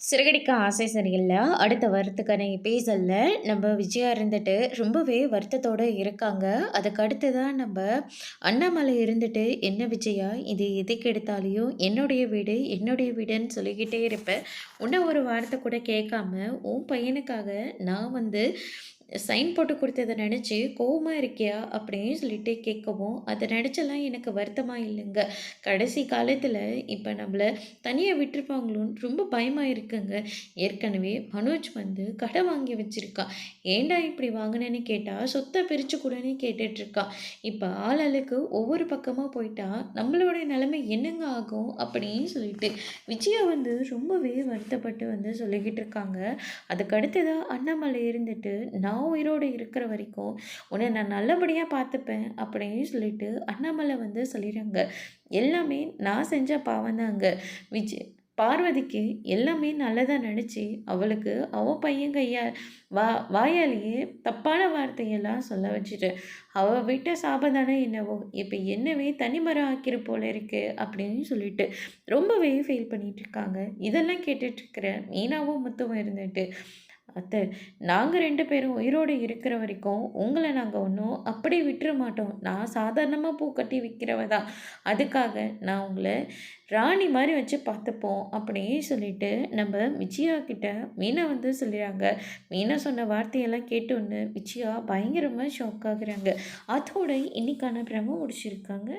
சிறகடிக்க ஆசை சரியில்ல. அடுத்த வாரத்துக்கான எபிசோட்ல நம்ம விஜயா இருந்துட்டு ரொம்பவே வருத்தத்தோட இருக்காங்க. அதுக்கு அடுத்து தான் நம்ப அண்ணாமலை இருந்துட்டு, "என்ன விஜயா, இது எதுக்கு எடுத்தாலும் என்னுடைய வீடு, என்னுடைய வீடுன்னு சொல்லிக்கிட்டே இருப்ப. உன்ன ஒரு வார்த்தை கூட கேட்காம, உன் பையனுக்காக நான் வந்து சைன் போட்டு குடுத்தத நெனச்சு கோவமா இருக்கியா?" அப்படின்னு சொல்லிட்டு கேட்கவும், அத நெனச்செல்லாம் எனக்கு வருத்தமா இல்லங்க. கடைசி காலத்துல இப்ப நம்மள தனியா விட்டுருப்பாங்களோன்னு ரொம்ப பயமா இருக்குங்க. ஏற்கனவே மனோஜ் வந்து கடன் வாங்கி வச்சிருக்கான். "ஏன்டா இப்படி வாங்குனேன்னு?" கேட்டா, "சொத்த பிரிச்சு குடுன்னு" கேட்டுட்ருக்கான். இப்ப ஆளாளுக்கு ஒவ்வொரு பக்கமா போயிட்டா, நம்மளோட நிலைமை என்னங்க ஆகும்? அப்படின்னு சொல்லிட்டு விஜயா வந்து ரொம்பவே வருத்தப்பட்டு வந்து சொல்லிக்கிட்டு இருக்காங்க. அதுக்கு அடுத்ததா அண்ணாமலை இருந்துட்டு, "நான் உயிரோட இருக்கிற வரைக்கும் உன்னை நான் நல்லபடியா பார்த்துப்பேன்" அப்படின்னு சொல்லிட்டு அண்ணாமலை வந்து சொல்லிடுறாங்க. எல்லாமே நான் செஞ்ச பாவம்தாங்க. பார்வதிக்கு எல்லாமே நல்லதா நடிச்சு, அவளுக்கு அவ பையன் வா வாயாலேயே தப்பான வார்த்தையெல்லாம் சொல்ல வச்சுட்டேன். அவ விட்ட சாபம் தானே என்னவோ! இப்ப என்னவே தனிமரம் ஆக்கிரு போல இருக்கு அப்படின்னு சொல்லிட்டு ரொம்பவே ஃபீல் பண்ணிட்டு இருக்காங்க. இதெல்லாம் கேட்டுட்டு இருக்கிற மீனாவும் முத்துவும் இருந்துட்டு, "அத்தை, நாங்க 2 பேரும் உயிரோடு இருக்கிற வரைக்கும் உங்கள நாங்க ஒண்ணும் அப்படியே விட்டுற மாட்டோம். நான் சாதாரணமா பூ கட்டி விக்கிறவ தான். அதுக்காக நான் உங்கள ராணி மாரி வச்சு பார்த்துப்போம்." அப்படின்னு சொல்லிட்டு நம்ம விஜயா கிட்ட மீனா வந்து சொல்லிறாங்க. மீனா சொன்ன வார்த்தையெல்லாம் கேட்டோனே விஜயா பயங்கரமா ஷாக் ஆகுறாங்க. அதோட இன்னைக்கான ப்ரோமோ முடிச்சிருக்காங்க.